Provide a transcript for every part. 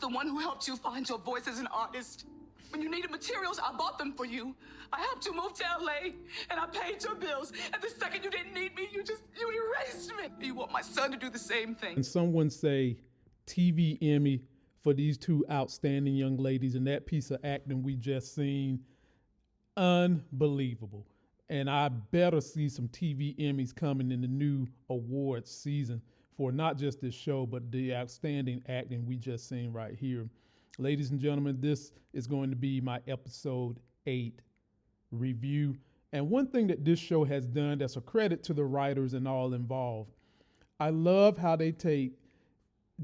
the one who helped you find your voice as an artist. When you needed materials, I bought them for you. I helped you move to LA, and I paid your bills. And the second you didn't need me, you erased me. You want my son to do the same thing. And someone say TV Emmy for these two outstanding young ladies, and that piece of acting we just seen, unbelievable. And I better see some TV Emmys coming in the new awards season for not just this show, but the outstanding acting we just seen right here. Ladies and gentlemen, this is going to be my episode 8 review. And one thing that this show has done that's a credit to the writers and all involved, I love how they take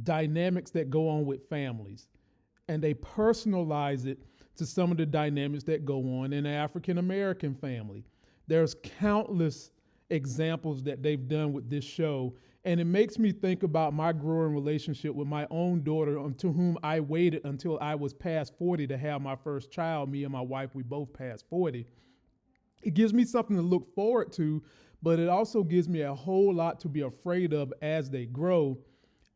dynamics that go on with families and they personalize it to some of the dynamics that go on in an African-American family. There's countless examples that they've done with this show, and it makes me think about my growing relationship with my own daughter, to whom I waited until I was past 40 to have my first child. Me and my wife, we both passed 40. It gives me something to look forward to, but it also gives me a whole lot to be afraid of as they grow.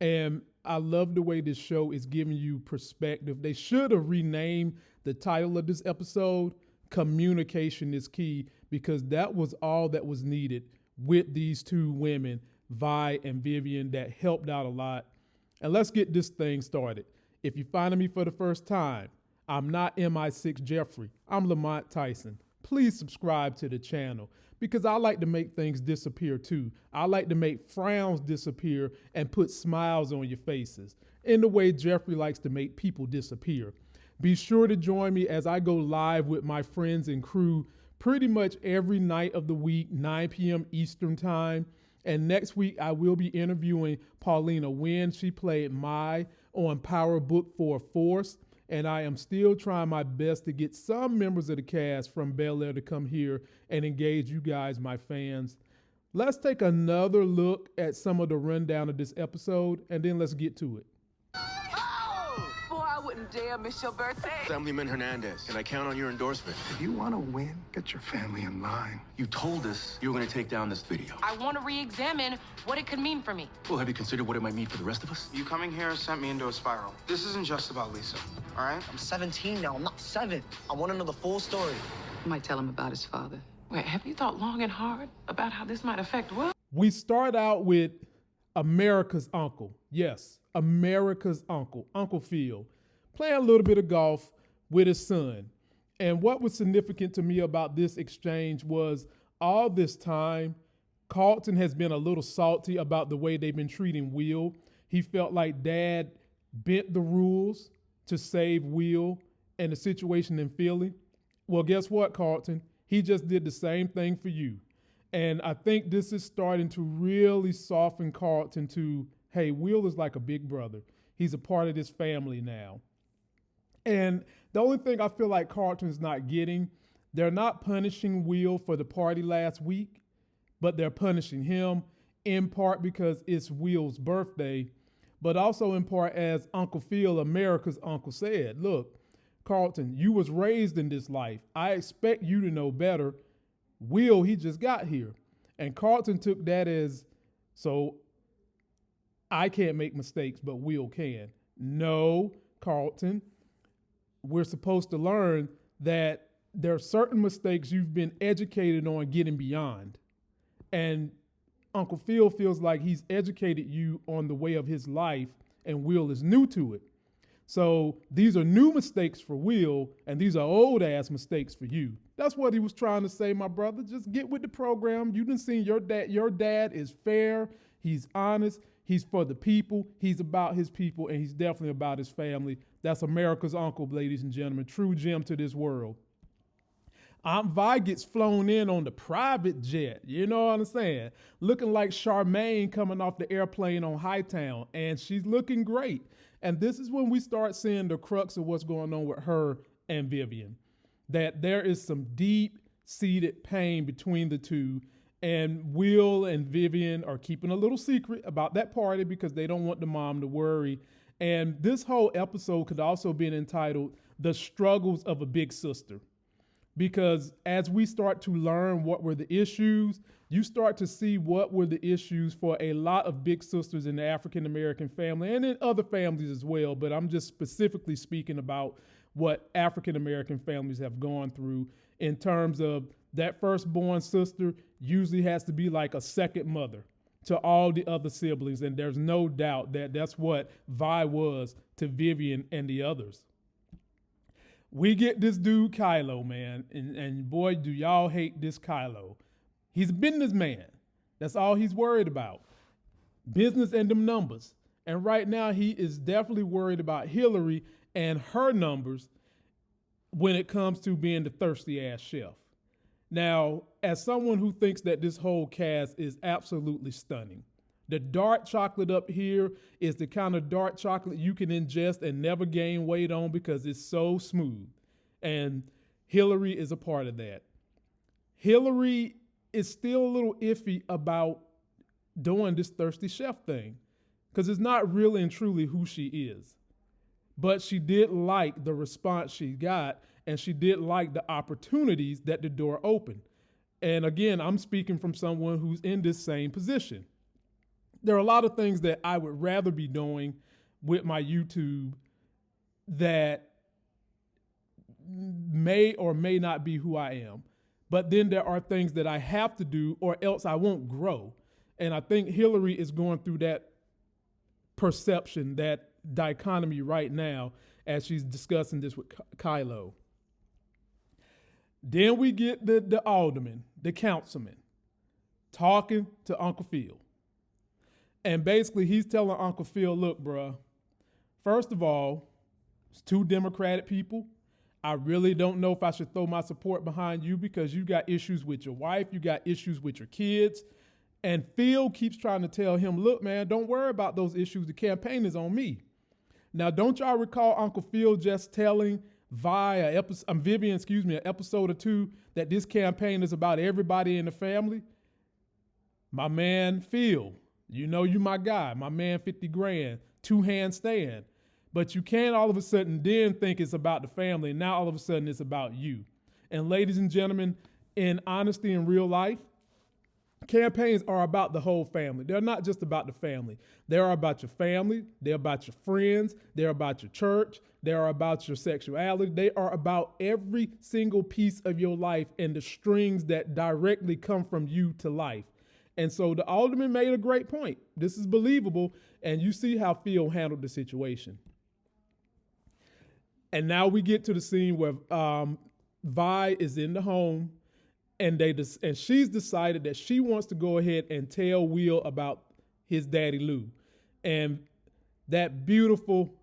And I love the way this show is giving you perspective. They should have renamed the title of this episode, Communication is Key, because that was all that was needed with these two women, Vi and Vivian, that helped out a lot. And let's get this thing started. If you're finding me for the first time, I'm not MI6 Jeffrey. I'm Lamont Tyson. Please subscribe to the channel because I like to make things disappear too. I like to make frowns disappear and put smiles on your faces in the way Jeffrey likes to make people disappear. Be sure to join me as I go live with my friends and crew pretty much every night of the week, 9 p.m. Eastern time. And next week, I will be interviewing Paulina Wynn. She played Mai on Power Book 4 Force. And I am still trying my best to get some members of the cast from Bel-Air to come here and engage you guys, my fans. Let's take another look at some of the rundown of this episode, and then let's get to it. Boy, I wouldn't dare miss your birthday. Assemblyman Hernandez, can I count on your endorsement? If you want to win, get your family in line. You told us you were going to take down this video. I want to re-examine what it could mean for me. Well, have you considered what it might mean for the rest of us? You coming here sent me into a spiral. This isn't just about Lisa, all right? I'm 17 now. I'm not 7. I want to know the full story. I might tell him about his father. Wait, have you thought long and hard about how this might affect what? We start out with America's uncle. Yes, America's uncle, Uncle Phil, playing a little bit of golf with his son. And what was significant to me about this exchange was all this time, Carlton has been a little salty about the way they've been treating Will. He felt like Dad bent the rules to save Will and the situation in Philly. Well, guess what, Carlton? He just did the same thing for you. And I think this is starting to really soften Carlton to, hey, Will is like a big brother. He's a part of this family now. And the only thing I feel like Carlton's not getting, they're not punishing Will for the party last week, but they're punishing him in part because it's Will's birthday, but also in part, as Uncle Phil, America's uncle, said, look, Carlton, you was raised in this life. I expect you to know better. Will, he just got here. And Carlton took that as, so I can't make mistakes, but Will can. No, Carlton, we're supposed to learn that there are certain mistakes you've been educated on getting beyond. And Uncle Phil feels like he's educated you on the way of his life, and Will is new to it. So these are new mistakes for Will, and these are old ass mistakes for you. That's what he was trying to say, my brother. Just get with the program. You done seen your dad. Your dad is fair. He's honest. He's for the people. He's about his people, and he's definitely about his family. That's America's uncle, ladies and gentlemen. True gem to this world. Aunt Vi gets flown in on the private jet. You know what I'm saying? Looking like Charmaine coming off the airplane on Hightown, and she's looking great. And this is when we start seeing the crux of what's going on with her and Vivian, that there is some deep-seated pain between the two, and Will and Vivian are keeping a little secret about that party because they don't want the mom to worry. And this whole episode could also be entitled The Struggles of a Big Sister. because as we start to learn what were the issues, you start to see what were the issues for a lot of big sisters in the African American family and in other families as well. But I'm just specifically speaking about what African American families have gone through in terms of that firstborn sister usually has to be like a second mother to all the other siblings. And there's no doubt that that's what Vi was to Vivian and the others. We get this dude, Kylo, man. And boy, do y'all hate this Kylo. He's a businessman. That's all he's worried about. Business and them numbers. And right now he is definitely worried about Hillary and her numbers when it comes to being the thirsty ass chef. Now, as someone who thinks that this whole cast is absolutely stunning, the dark chocolate up here is the kind of dark chocolate you can ingest and never gain weight on because it's so smooth. And Hillary is a part of that. Hillary is still a little iffy about doing this thirsty chef thing because it's not really and truly who she is. But she did like the response she got, and she did like the opportunities that the door opened. And again, I'm speaking from someone who's in this same position. There are a lot of things that I would rather be doing with my YouTube that may or may not be who I am. But then there are things that I have to do or else I won't grow. And I think Hillary is going through that perception, that dichotomy right now as she's discussing this with Kylo. Then we get the alderman, the councilman, talking to Uncle Phil. And basically he's telling Uncle Phil, look, bruh, first of all, it's two Democratic people. I really don't know if I should throw my support behind you because you got issues with your wife, you got issues with your kids. And Phil keeps trying to tell him, look, man, don't worry about those issues. The campaign is on me. Now, don't y'all recall Uncle Phil just telling Vivian, an episode or two, that this campaign is about everybody in the family? My man, Phil, you know you my guy. My man, 50 grand, two-hand stand. But you can't all of a sudden then think it's about the family. And now all of a sudden it's about you. And ladies and gentlemen, in honesty in real life, campaigns are about the whole family. They're not just about the family. They are about your family. They're about your friends. They're about your church. They are about your sexuality. They are about every single piece of your life and the strings that directly come from you to life. And so the alderman made a great point. This is believable. And you see how Phil handled the situation. And now we get to the scene where Vi is in the home. And she's decided that she wants to go ahead and tell Will about his daddy Lou. And that beautiful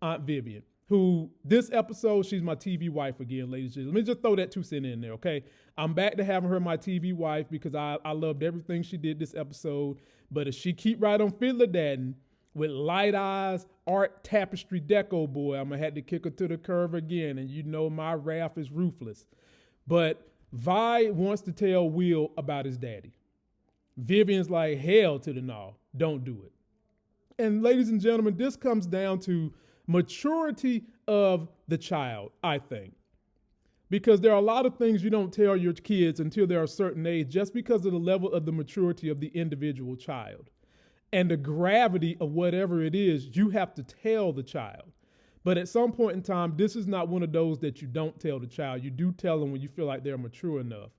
Aunt Vivian, who this episode, she's my TV wife again, ladies and gentlemen. Let me just throw that 2 cents in there, okay? I'm back to having her my TV wife because I loved everything she did this episode. But if she keep right on fiddler dadding with light eyes, art tapestry deco, boy, I'm going to have to kick her to the curve again. And you know my wrath is ruthless. But Vi wants to tell Will about his daddy. Vivian's like, hell to the no, don't do it. And ladies and gentlemen, this comes down to maturity of the child, I think. Because there are a lot of things you don't tell your kids until they're a certain age, just because of the level of the maturity of the individual child. And the gravity of whatever it is, you have to tell the child. But at some point in time, this is not one of those that you don't tell the child. You do tell them when you feel like they're mature enough.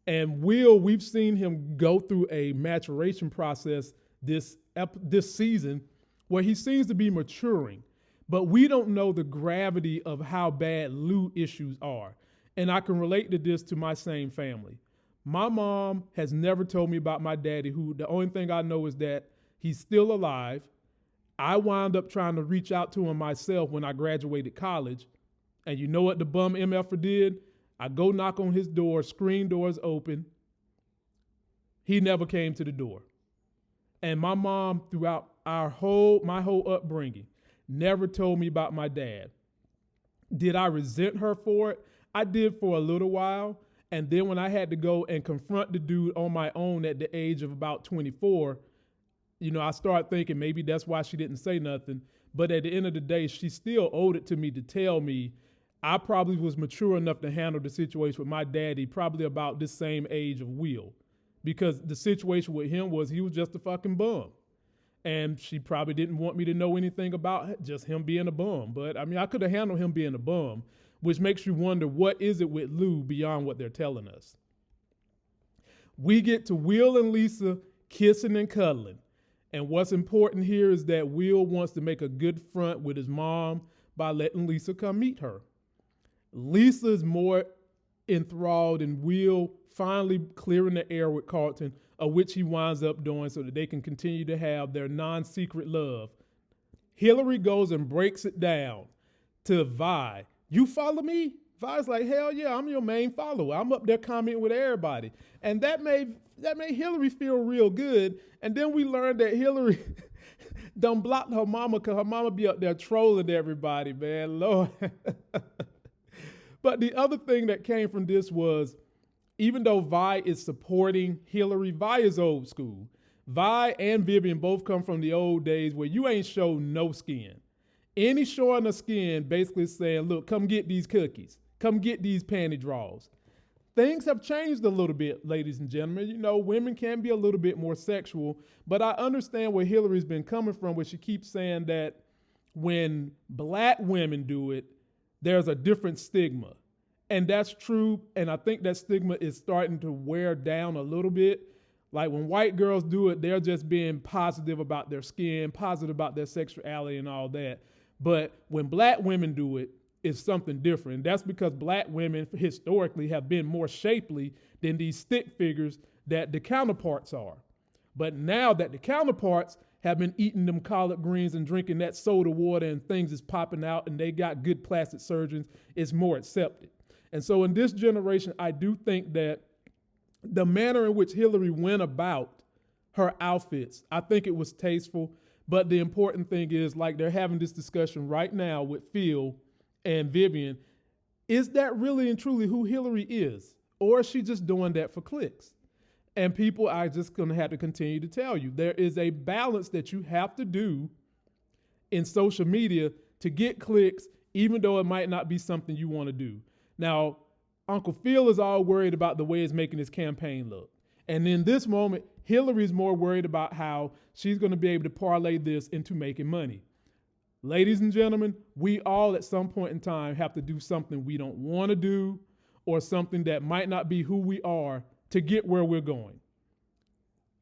And Will, we've seen him go through a maturation process this season where he seems to be maturing. But we don't know the gravity of how bad Lou issues are. And I can relate to this to my same family. My mom has never told me about my daddy, who the only thing I know is that he's still alive. I wound up trying to reach out to him myself when I graduated college. And you know what the bum MFer did? I go knock on his door, screen doors open. He never came to the door. And my mom, throughout my whole upbringing, never told me about my dad. Did I resent her for it? I did for a little while. And then when I had to go and confront the dude on my own at the age of about 24, I started thinking maybe that's why she didn't say nothing. But at the end of the day, she still owed it to me to tell me I probably was mature enough to handle the situation with my daddy, probably about this same age of Will, because the situation with him was he was just a fucking bum. And she probably didn't want me to know anything about just him being a bum. But I mean, I could have handled him being a bum, which makes you wonder, what is it with Lou beyond what they're telling us? We get to Will and Lisa kissing and cuddling. And what's important here is that Will wants to make a good front with his mom by letting Lisa come meet her. Lisa is more enthralled in Will finally clearing the air with Carlton, of which he winds up doing so that they can continue to have their non-secret love. Hillary goes and breaks it down to Vi. You follow me? Vi's like, hell yeah, I'm your main follower. I'm up there commenting with everybody. And that made Hillary feel real good. And then we learned that Hillary done blocked her mama because her mama be up there trolling everybody, man. Lord. But the other thing that came from this was, even though Vi is supporting Hillary, Vi is old school. Vi and Vivian both come from the old days where you ain't show no skin. Any showing of skin basically saying, look, come get these cookies. Come get these panty draws. Things have changed a little bit, ladies and gentlemen. You know, women can be a little bit more sexual, but I understand where Hillary's been coming from, where she keeps saying that when black women do it, there's a different stigma. And that's true, and I think that stigma is starting to wear down a little bit. Like when white girls do it, they're just being positive about their skin, positive about their sexuality and all that. But when black women do it, it's something different. And that's because black women historically have been more shapely than these stick figures that the counterparts are. But now that the counterparts have been eating them collard greens and drinking that soda water and things is popping out and they got good plastic surgeons, it's more accepted. And so in this generation, I do think that the manner in which Hillary went about her outfits, I think it was tasteful. But the important thing is, like, they're having this discussion right now with Phil and Vivian. Is that really and truly who Hillary is? Or is she just doing that for clicks? And people are just going to have to continue to tell you. There is a balance that you have to do in social media to get clicks, even though it might not be something you want to do. Now, Uncle Phil is all worried about the way it's making his campaign look. And in this moment, Hillary's more worried about how she's going to be able to parlay this into making money. Ladies and gentlemen, we all at some point in time have to do something we don't want to do or something that might not be who we are to get where we're going.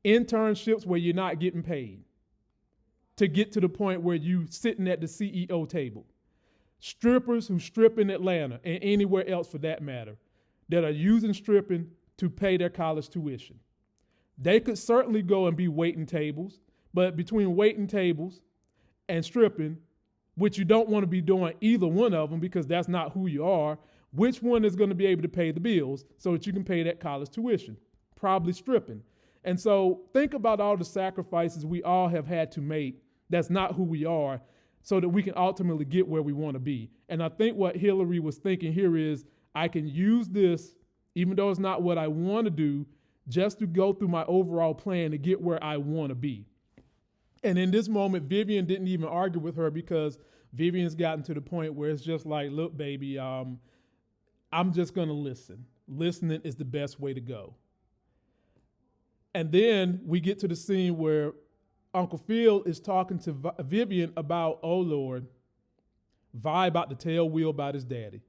Internships where you're not getting paid to get to the point where you sitting at the CEO table. Strippers who strip in Atlanta and anywhere else for that matter that are using stripping to pay their college tuition. They could certainly go and be waiting tables, but between waiting tables and stripping, which you don't want to be doing either one of them because that's not who you are, which one is going to be able to pay the bills so that you can pay that college tuition? Probably stripping. And so think about all the sacrifices we all have had to make that's not who we are so that we can ultimately get where we want to be. And I think what Hillary was thinking here is, I can use this, even though it's not what I want to do, just to go through my overall plan to get where I want to be. And in this moment, Vivian didn't even argue with her because Vivian's gotten to the point where it's just like, look, baby, I'm just going to listen. Listening is the best way to go. And then we get to the scene where Uncle Phil is talking to Vivian about, oh Lord, Vi about to tell Will about his daddy.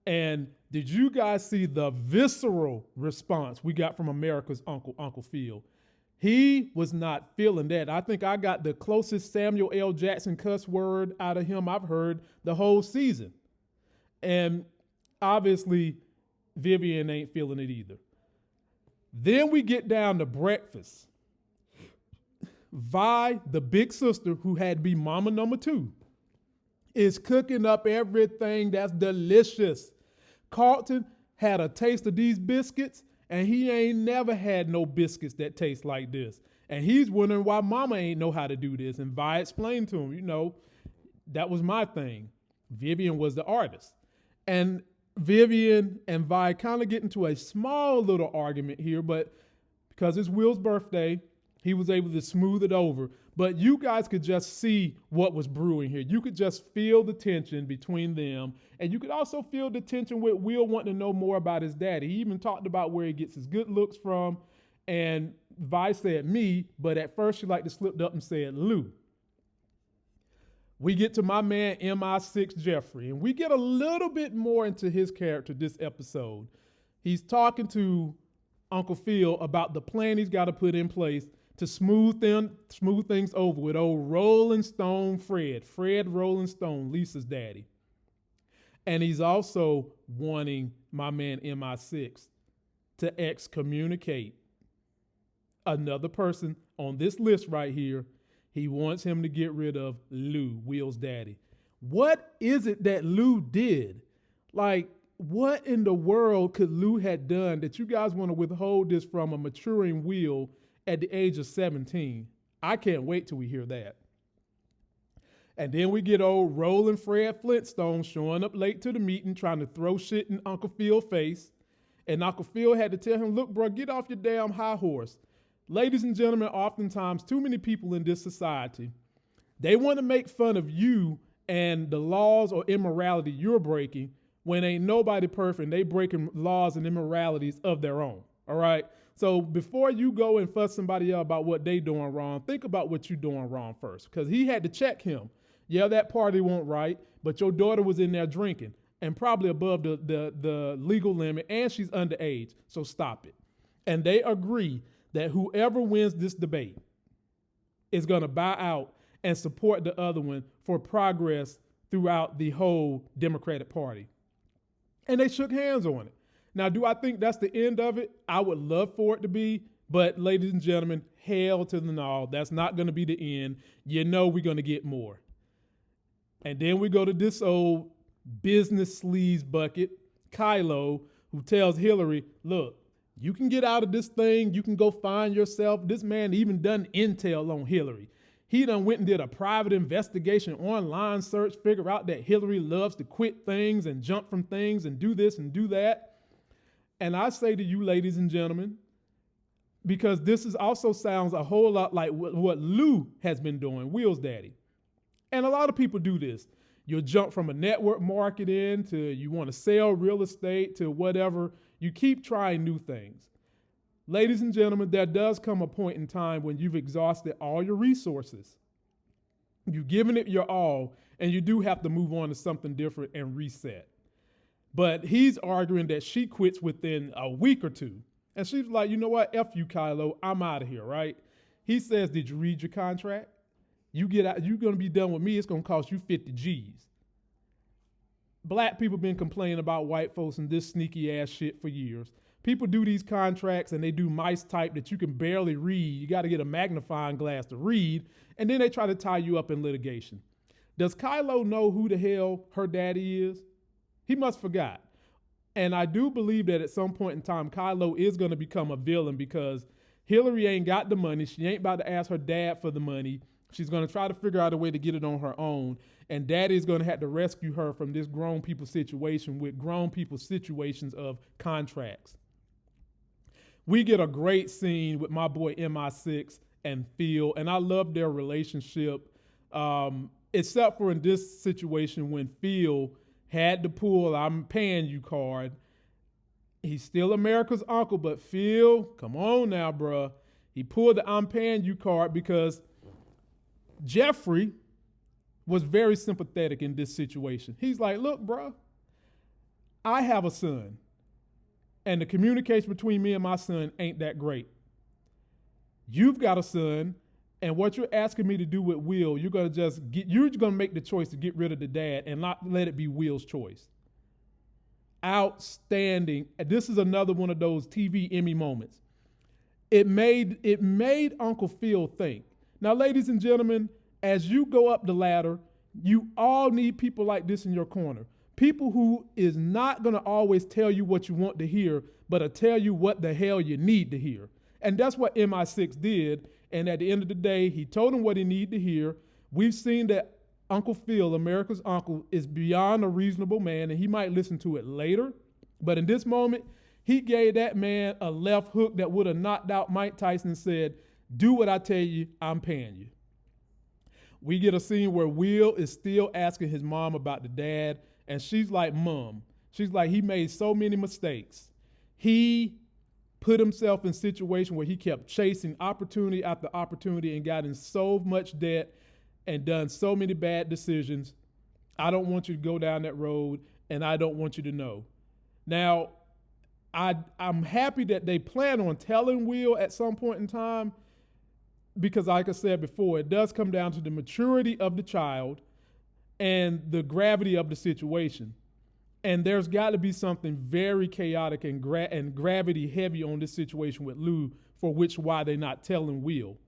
And did you guys see the visceral response we got from America's Uncle Phil? He was not feeling that. I think I got the closest Samuel L. Jackson cuss word out of him I've heard the whole season. And obviously, Vivian ain't feeling it either. Then we get down to breakfast. Vi, the big sister who had to be mama number 2, is cooking up everything that's delicious. Carlton had a taste of these biscuits, and he ain't never had no biscuits that taste like this. And he's wondering why mama ain't know how to do this. And Vi explained to him, you know, that was my thing. Vivian was the artist. And Vivian and Vi kind of get into a small little argument here, but because it's Will's birthday, He was able to smooth it over. But you guys could just see what was brewing here. You could just feel the tension between them. And you could also feel the tension with Will wanting to know more about his daddy. He even talked about where he gets his good looks from. And Vi said me, but at first she liked to slip up and said Lou. We get to my man MI6 Jeffrey, and we get a little bit more into his character this episode. He's talking to Uncle Phil about the plan he's got to put in place to smooth things over with old Rolling Stone Fred Rolling Stone, Lisa's daddy. And he's also wanting my man MI6 to excommunicate another person on this list right here. He wants him to get rid of Lou, Will's daddy. What is it that Lou did? Like, what in the world could Lou have done that you guys want to withhold this from a maturing Will at the age of 17? I can't wait till we hear that. And then we get old rolling Fred Flintstone showing up late to the meeting, trying to throw shit in Uncle Phil's face. And Uncle Phil had to tell him, look, bro, get off your damn high horse. Ladies and gentlemen, oftentimes too many people in this society, they want to make fun of you and the laws or immorality you're breaking when ain't nobody perfect. They breaking laws and immoralities of their own. All right. So before you go and fuss somebody up about what they doing wrong, think about what you doing wrong first, because he had to check him. Yeah, that party won't right, but your daughter was in there drinking and probably above the legal limit, and she's underage. So stop it. And they agree that whoever wins this debate is going to buy out and support the other one for progress throughout the whole Democratic Party. And they shook hands on it. Now, do I think that's the end of it? I would love for it to be, but ladies and gentlemen, hell to the no. That's not going to be the end. You know we're going to get more. And then we go to this old business sleaze bucket, Kylo, who tells Hillary, look, you can get out of this thing. You can go find yourself. This man even done intel on Hillary. He done went and did a private investigation, online search, figure out that Hillary loves to quit things and jump from things and do this and do that. And I say to you, ladies and gentlemen, because this is also sounds a whole lot like what Lou has been doing, Will's daddy. And a lot of people do this. You'll jump from a network marketing to you want to sell real estate to whatever. You keep trying new things. Ladies and gentlemen, there does come a point in time when you've exhausted all your resources. You've given it your all, and you do have to move on to something different and reset. But he's arguing that she quits within a week or two. And she's like, you know what? F you, Kylo. I'm out of here, right? He says, did you read your contract? You get out, you're going to be done with me. It's going to cost you 50 G's. Black people been complaining about white folks and this sneaky ass shit for years. People do these contracts and they do mice type that you can barely read. You got to get a magnifying glass to read. And then they try to tie you up in litigation. Does Kylo know who the hell her daddy is? He must forgot. And I do believe that at some point in time, Kylo is going to become a villain because Hillary ain't got the money. She ain't about to ask her dad for the money. She's going to try to figure out a way to get it on her own. And daddy's going to have to rescue her from this grown people situation with grown people situations of contracts. We get a great scene with my boy MI6 and Phil, and I love their relationship, except for in this situation when Phil had to pull I'm paying you card. He's still America's uncle, but Phil, come on now, bruh. He pulled the I'm paying you card because Jeffrey was very sympathetic in this situation. He's like, look, bro, I have a son, and the communication between me and my son ain't that great. You've got a son, and what you're asking me to do with Will, you're gonna make the choice to get rid of the dad and not let it be Will's choice. Outstanding. This is another one of those TV Emmy moments. It made Uncle Phil think. Now, ladies and gentlemen, as you go up the ladder, you all need people like this in your corner. People who is not going to always tell you what you want to hear, but will tell you what the hell you need to hear. And that's what MI6 did. And at the end of the day, he told him what he needed to hear. We've seen that Uncle Phil, America's uncle, is beyond a reasonable man, and he might listen to it later. But in this moment, he gave that man a left hook that would have knocked out Mike Tyson and said, Do what I tell you, I'm paying you. We get a scene where Will is still asking his mom about the dad, and she's like, Mom. She's like, he made so many mistakes. He put himself in a situation where he kept chasing opportunity after opportunity and got in so much debt and done so many bad decisions. I don't want you to go down that road, and I don't want you to know. Now, I'm happy that they plan on telling Will at some point in time, because like I said before, it does come down to the maturity of the child and the gravity of the situation. And there's got to be something very chaotic and gravity heavy on this situation with Lou, for which why they're not telling Will.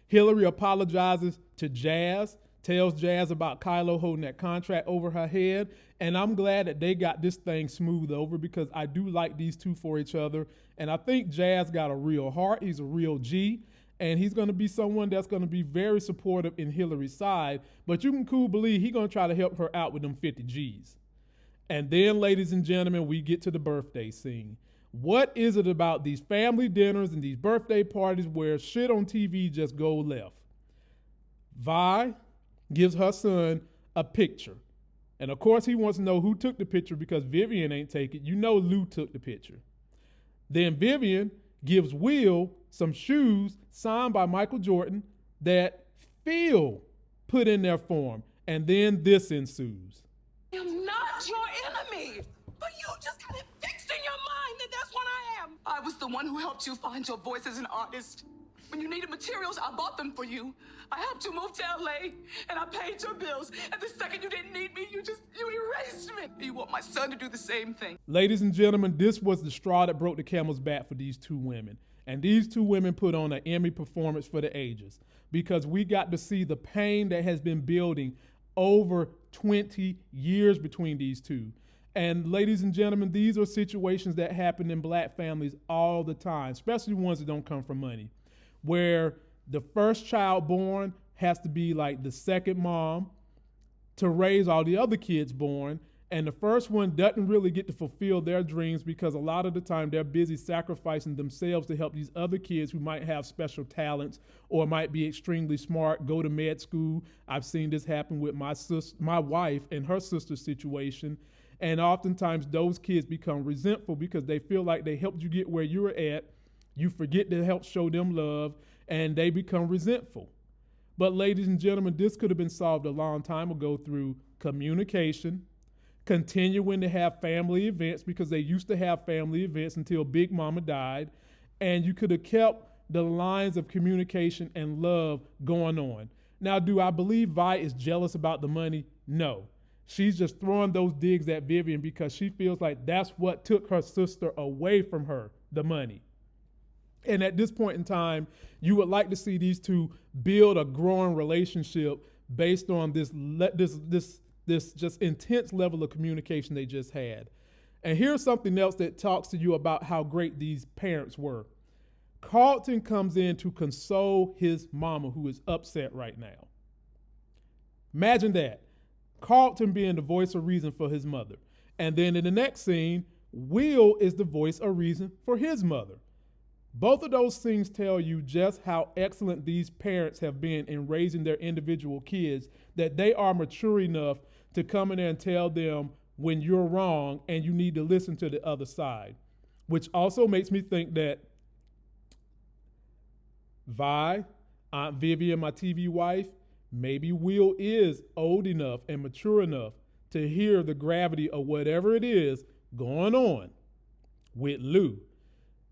Hillary apologizes to Jazz, tells Jazz about Kylo holding that contract over her head. And I'm glad that they got this thing smoothed over, because I do like these two for each other. And I think Jazz got a real heart. He's a real G. And he's going to be someone that's going to be very supportive in Hillary's side. But you can cool believe he's going to try to help her out with them 50 G's. And then, ladies and gentlemen, we get to the birthday scene. What is it about these family dinners and these birthday parties where shit on TV just go left? Vi gives her son a picture. And of course, he wants to know who took the picture, because Vivian ain't take it. You know Lou took the picture. Then Vivian gives Will some shoes signed by Michael Jordan that Phil put in there for him. And then this ensues. I'm not your enemy, but you just got it fixed in your mind that that's what I am. I was the one who helped you find your voice as an artist. When you needed materials, I bought them for you. I helped you move to LA, and I paid your bills. And the second you didn't need me, you erased me. You want my son to do the same thing. Ladies and gentlemen, this was the straw that broke the camel's back for these two women. And these two women put on an Emmy performance for the ages, because we got to see the pain that has been building over 20 years between these two. And ladies and gentlemen, these are situations that happen in black families all the time, especially ones that don't come from money, where the first child born has to be like the second mom to raise all the other kids born. And the first one doesn't really get to fulfill their dreams, because a lot of the time they're busy sacrificing themselves to help these other kids who might have special talents or might be extremely smart, go to med school. I've seen this happen with my wife and her sister's situation. And oftentimes those kids become resentful because they feel like they helped you get where you're at. You forget to help show them love, and they become resentful. But ladies and gentlemen, this could have been solved a long time ago through communication, continuing to have family events, because they used to have family events until Big Mama died, and you could have kept the lines of communication and love going on. Now, do I believe Vi is jealous about the money? No. She's just throwing those digs at Vivian because she feels like that's what took her sister away from her, the money. And at this point in time, you would like to see these two build a growing relationship based on this just intense level of communication they just had. And here's something else that talks to you about how great these parents were. Carlton comes in to console his mama, who is upset right now. Imagine that. Carlton being the voice of reason for his mother. And then in the next scene, Will is the voice of reason for his mother. Both of those things tell you just how excellent these parents have been in raising their individual kids, that they are mature enough to come in there and tell them when you're wrong and you need to listen to the other side. Which also makes me think that Vi, Aunt Vivian, my TV wife, maybe Will is old enough and mature enough to hear the gravity of whatever it is going on with Lou.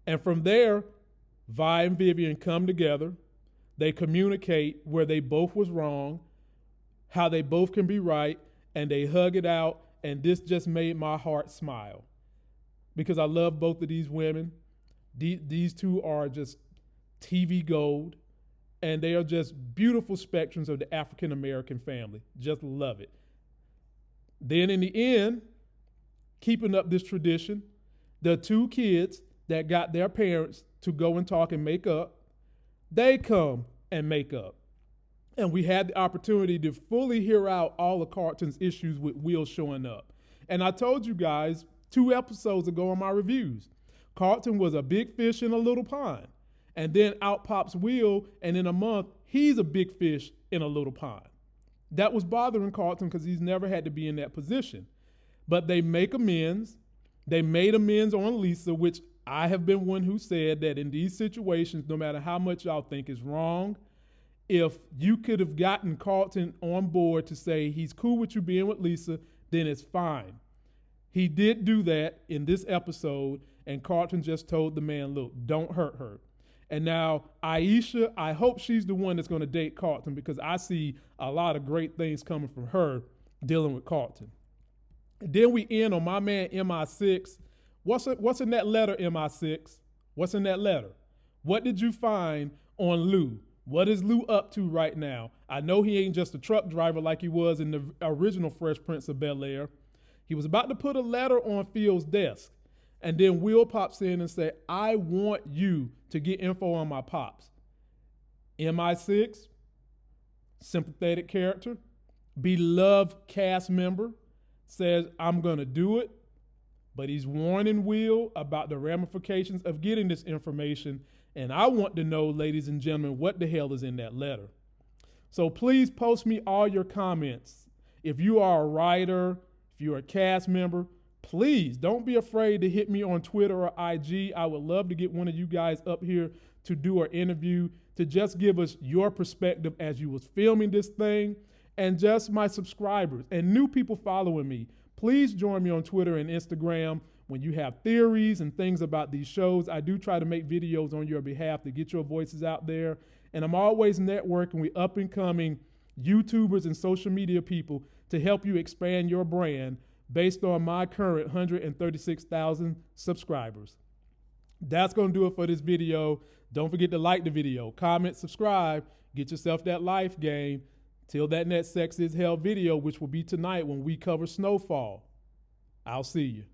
And from there, Vi and Vivian come together. They communicate where they both was wrong, how they both can be right, and they hug it out. And this just made my heart smile, because I love both of these women. These two are just TV gold, and they are just beautiful spectrums of the African-American family. Just love it. Then in the end, keeping up this tradition, the two kids that got their parents to go and talk and make up, they come and make up. And we had the opportunity to fully hear out all of Carlton's issues with Will showing up. And I told you guys 2 episodes ago in my reviews, Carlton was a big fish in a little pond. And then out pops Will, and in a month, he's a big fish in a little pond. That was bothering Carlton because he's never had to be in that position. But they make amends. They made amends on Lisa, which I have been one who said that in these situations, no matter how much y'all think is wrong, if you could have gotten Carlton on board to say he's cool with you being with Lisa, then it's fine. He did do that in this episode, and Carlton just told the man, look, don't hurt her. And now Aisha, I hope she's the one that's going to date Carlton, because I see a lot of great things coming from her dealing with Carlton. And then we end on my man MI6. What's in that letter, MI6? What's in that letter? What did you find on Lou? What is Lou up to right now? I know he ain't just a truck driver like he was in the original Fresh Prince of Bel-Air. He was about to put a letter on Phil's desk. And then Will pops in and said, I want you to get info on my pops. MI6, sympathetic character, beloved cast member, says, I'm going to do it. But he's warning Will about the ramifications of getting this information. And I want to know, ladies and gentlemen, what the hell is in that letter. So please post me all your comments. If you are a writer, if you're a cast member, please don't be afraid to hit me on Twitter or IG. I would love to get one of you guys up here to do an interview, to just give us your perspective as you was filming this thing, and just my subscribers and new people following me. Please join me on Twitter and Instagram when you have theories and things about these shows. I do try to make videos on your behalf to get your voices out there. And I'm always networking with up and coming YouTubers and social media people to help you expand your brand based on my current 136,000 subscribers. That's going to do it for this video. Don't forget to like the video, comment, subscribe, get yourself that life game. Till that next Sex is Hell video, which will be tonight when we cover Snowfall. I'll see you.